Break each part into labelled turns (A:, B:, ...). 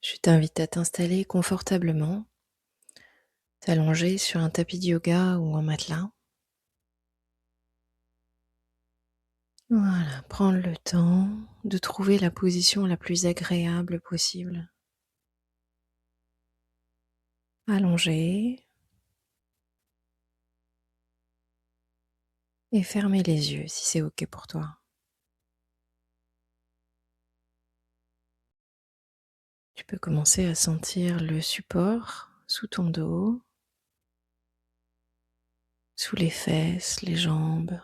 A: Je t'invite à t'installer confortablement, t'allonger sur un tapis de yoga ou un matelas. Voilà, prendre le temps de trouver la position la plus agréable possible. Allonger et fermer les yeux si c'est OK pour toi. Tu peux commencer à sentir le support sous ton dos, sous les fesses, les jambes,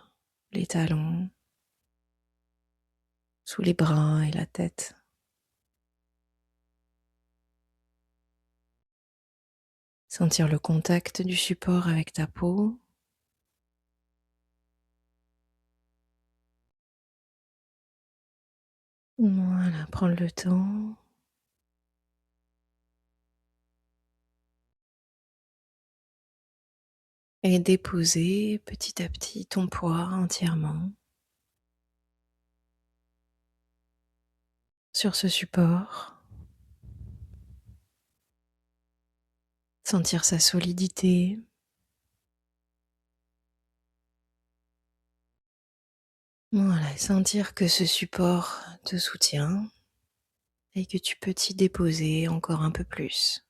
A: les talons, sous les bras et la tête. Sentir le contact du support avec ta peau. Voilà, prendre le temps et déposer petit à petit ton poids entièrement sur ce support. Sentir sa solidité. Voilà, et sentir que ce support te soutient et que tu peux t'y déposer encore un peu plus.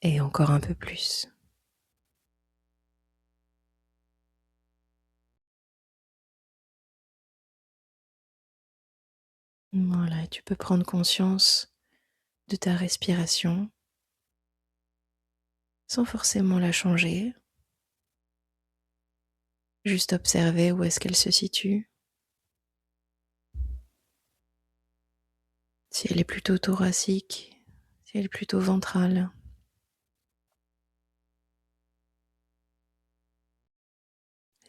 A: Et encore un peu plus. Voilà, et tu peux prendre conscience de ta respiration sans forcément la changer. Juste observer où est-ce qu'elle se situe. Si elle est plutôt thoracique, si elle est plutôt ventrale.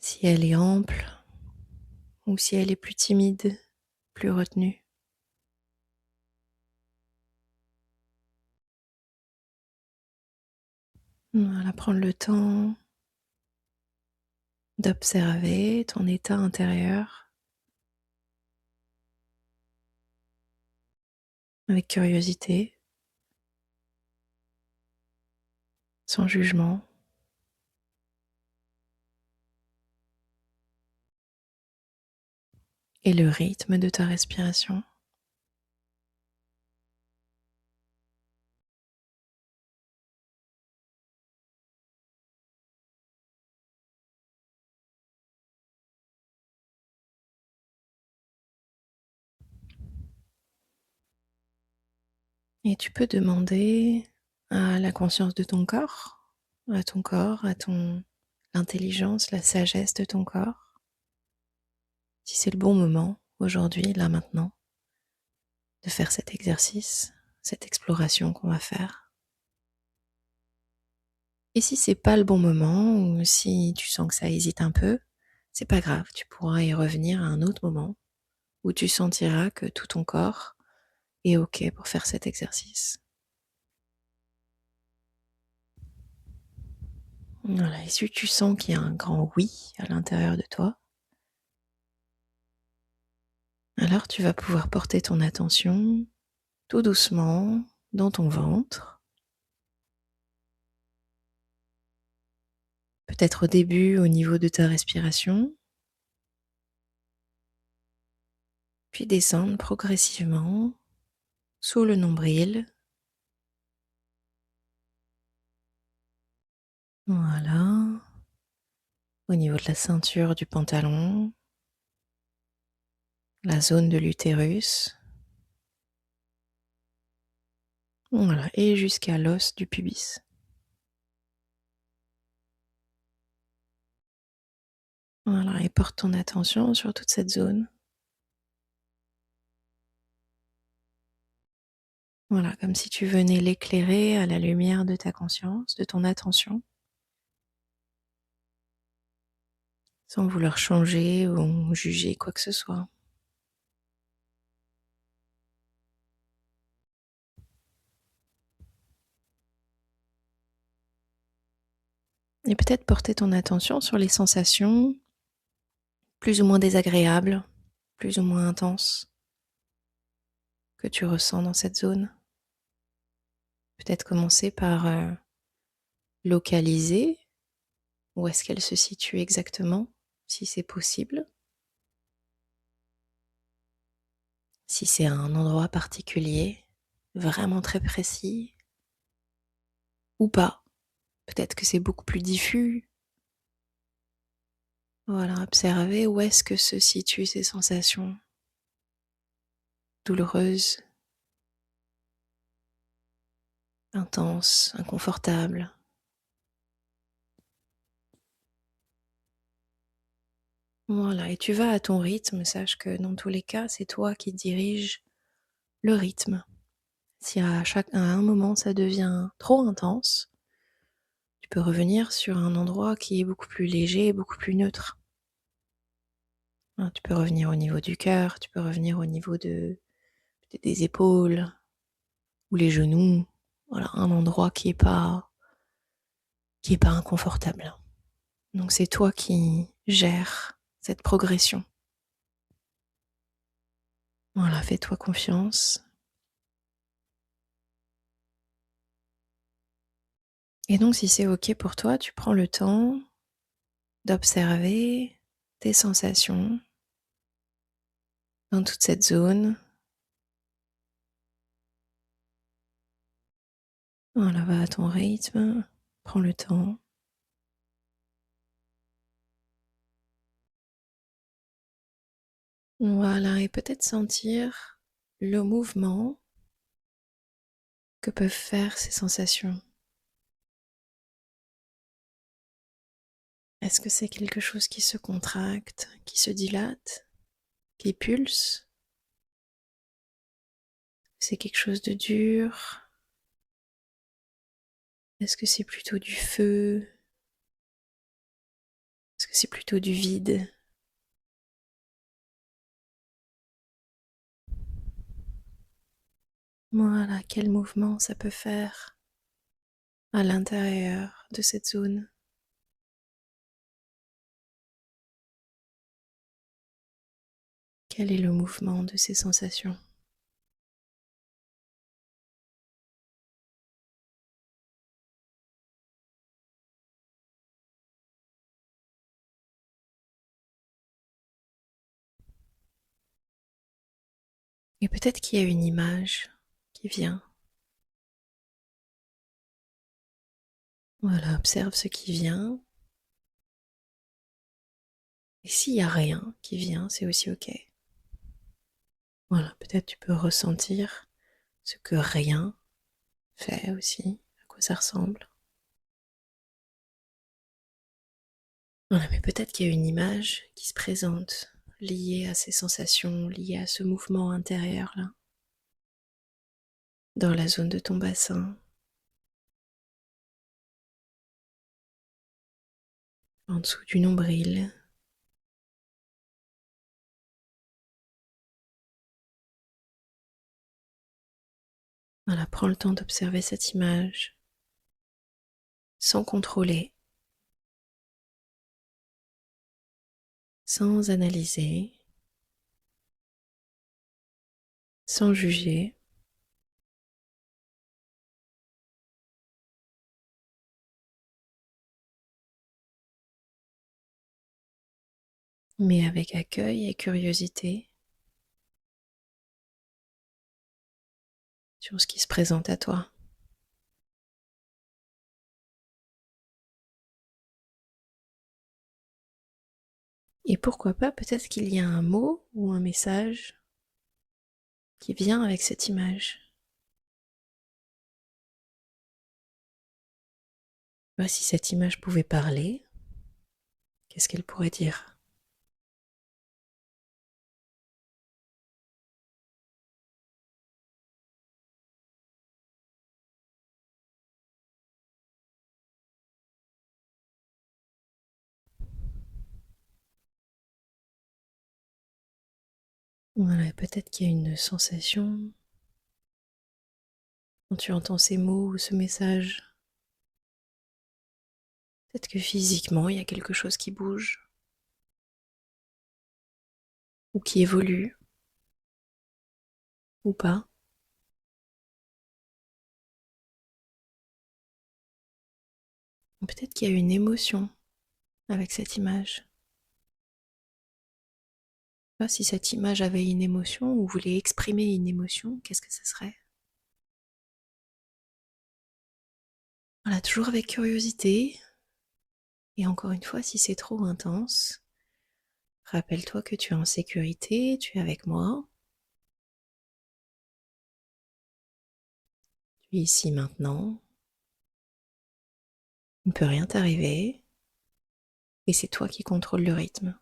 A: Si elle est ample ou si elle est plus timide, plus retenue. Voilà, prendre le temps d'observer ton état intérieur avec curiosité, sans jugement. Et le rythme de ta respiration. Et tu peux demander à la conscience de ton corps, à ton l'intelligence, la sagesse de ton corps, si c'est le bon moment, aujourd'hui, là maintenant, de faire cet exercice, cette exploration qu'on va faire. Et si c'est pas le bon moment, ou si tu sens que ça hésite un peu, c'est pas grave, tu pourras y revenir à un autre moment où tu sentiras que tout ton corps est OK pour faire cet exercice. Voilà, et si tu sens qu'il y a un grand oui à l'intérieur de toi, alors tu vas pouvoir porter ton attention tout doucement dans ton ventre, peut-être au début au niveau de ta respiration, puis descendre progressivement sous le nombril. Voilà, au niveau de la ceinture du pantalon, la zone de l'utérus. Voilà, et jusqu'à l'os du pubis. Voilà, et porte ton attention sur toute cette zone. Voilà, comme si tu venais l'éclairer à la lumière de ta conscience, de ton attention, sans vouloir changer ou juger quoi que ce soit. Et peut-être porter ton attention sur les sensations plus ou moins désagréables, plus ou moins intenses, que tu ressens dans cette zone. Peut-être commencer par localiser où est-ce qu'elle se situe exactement, si c'est possible. Si c'est un endroit particulier, vraiment très précis, ou pas. Peut-être que c'est beaucoup plus diffus. Voilà, observer où est-ce que se situent ces sensations douloureuses, intenses, inconfortables. Voilà, et tu vas à ton rythme, sache que dans tous les cas, c'est toi qui diriges le rythme. Si à un moment ça devient trop intense, tu peux revenir sur un endroit qui est beaucoup plus léger, beaucoup plus neutre. Hein, tu peux revenir au niveau du cœur, tu peux revenir au niveau peut-être des épaules ou les genoux. Voilà, un endroit qui est pas inconfortable. Donc c'est toi qui gères cette progression. Voilà, fais-toi confiance. Et donc si c'est OK pour toi, tu prends le temps d'observer tes sensations dans toute cette zone. Voilà, va à ton rythme, prends le temps. Voilà, et peut-être sentir le mouvement que peuvent faire ces sensations. Est-ce que c'est quelque chose qui se contracte, qui se dilate, qui pulse? C'est quelque chose de dur? Est-ce que c'est plutôt du feu? Est-ce que c'est plutôt du vide? Voilà, quel mouvement ça peut faire à l'intérieur de cette zone. Quel est le mouvement de ces sensations? Et peut-être qu'il y a une image qui vient. Voilà, observe ce qui vient. Et s'il n'y a rien qui vient, c'est aussi OK. Voilà, peut-être tu peux ressentir ce que rien fait aussi, à quoi ça ressemble. Voilà, mais peut-être qu'il y a une image qui se présente liée à ces sensations, liée à ce mouvement intérieur-là, dans la zone de ton bassin, en dessous du nombril. Voilà, prends le temps d'observer cette image sans contrôler, sans analyser, sans juger. Mais avec accueil et curiosité sur ce qui se présente à toi. Et pourquoi pas, peut-être qu'il y a un mot ou un message qui vient avec cette image. Bah, si cette image pouvait parler, qu'est-ce qu'elle pourrait dire? Voilà, peut-être qu'il y a une sensation quand tu entends ces mots ou ce message. Peut-être que physiquement, il y a quelque chose qui bouge ou qui évolue. ou pas. Ou peut-être qu'il y a une émotion avec cette image. Si cette image avait une émotion ou voulait exprimer une émotion, qu'est-ce que ce serait? Voilà, toujours avec curiosité. Et encore une fois, si c'est trop intense, rappelle-toi que tu es en sécurité, tu es avec moi. Tu es ici maintenant. Il ne peut rien t'arriver. Et c'est toi qui contrôles le rythme.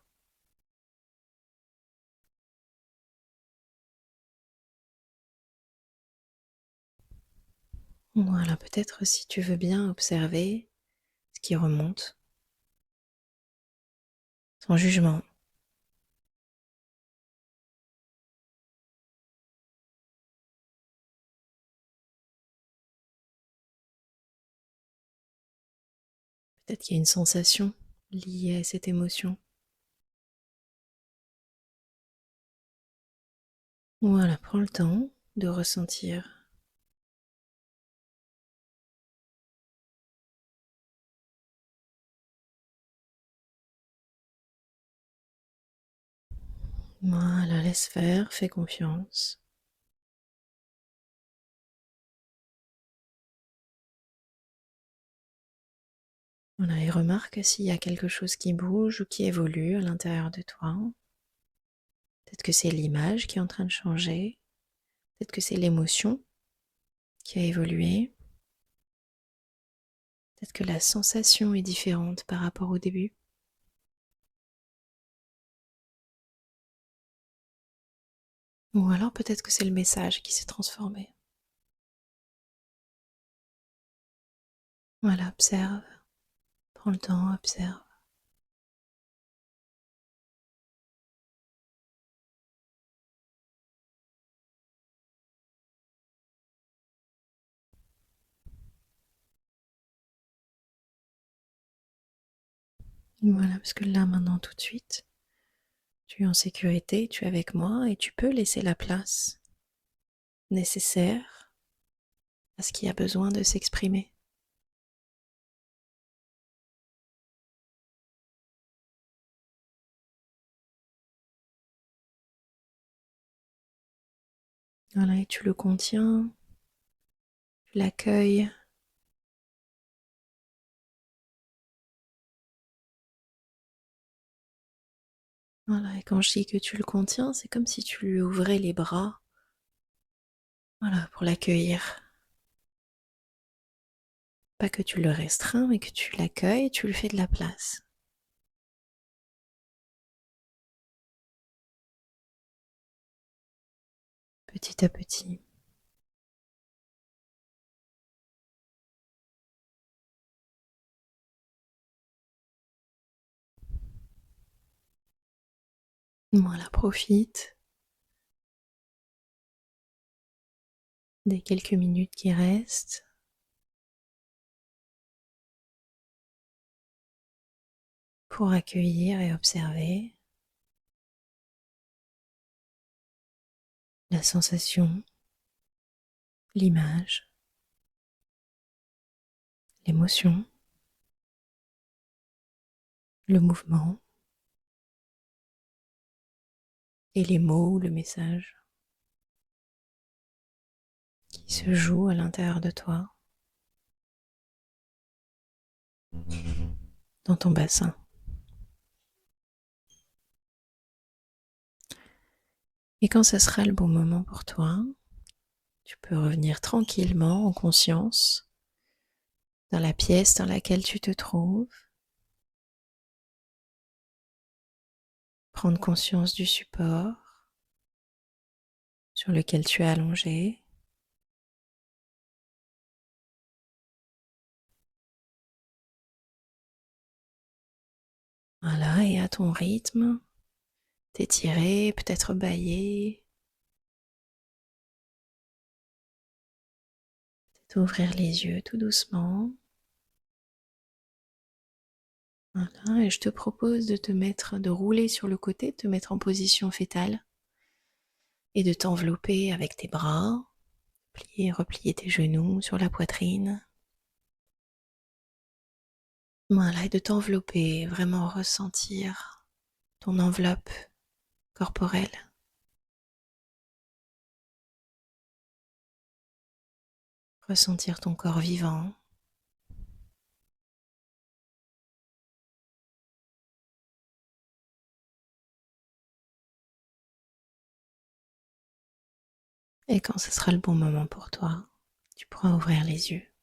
A: Voilà, peut-être si tu veux bien observer ce qui remonte, sans jugement. Peut-être qu'il y a une sensation liée à cette émotion. Voilà, prends le temps de ressentir. Voilà, laisse faire, fais confiance. Voilà, et remarque s'il y a quelque chose qui bouge ou qui évolue à l'intérieur de toi. Peut-être que c'est l'image qui est en train de changer. Peut-être que c'est l'émotion qui a évolué. Peut-être que la sensation est différente par rapport au début. Ou alors peut-être que c'est le message qui s'est transformé. Voilà, observe. Prends le temps, observe. Voilà, parce que là, maintenant, tout de suite, tu es en sécurité, tu es avec moi et tu peux laisser la place nécessaire à ce qui a besoin de s'exprimer. Voilà, et tu le contiens, tu l'accueilles. Voilà, et quand je dis que tu le contiens, c'est comme si tu lui ouvrais les bras, voilà, pour l'accueillir. Pas que tu le restreins, mais que tu l'accueilles, tu lui fais de la place. Petit à petit. Voilà, profite des quelques minutes qui restent pour accueillir et observer la sensation, l'image, l'émotion, le mouvement et les mots ou le message qui se jouent à l'intérieur de toi, dans ton bassin. Et quand ce sera le bon moment pour toi, tu peux revenir tranquillement en conscience dans la pièce dans laquelle tu te trouves, prendre conscience du support sur lequel tu es allongé. Voilà, et à ton rythme, t'étirer, peut-être bâiller, peut-être ouvrir les yeux tout doucement. Voilà, et je te propose de te mettre, de rouler sur le côté, de te mettre en position fétale. et de t'envelopper avec tes bras, replier tes genoux sur la poitrine. Voilà, et de t'envelopper, vraiment ressentir ton enveloppe corporelle. Ressentir ton corps vivant. Et quand ce sera le bon moment pour toi, tu pourras ouvrir les yeux.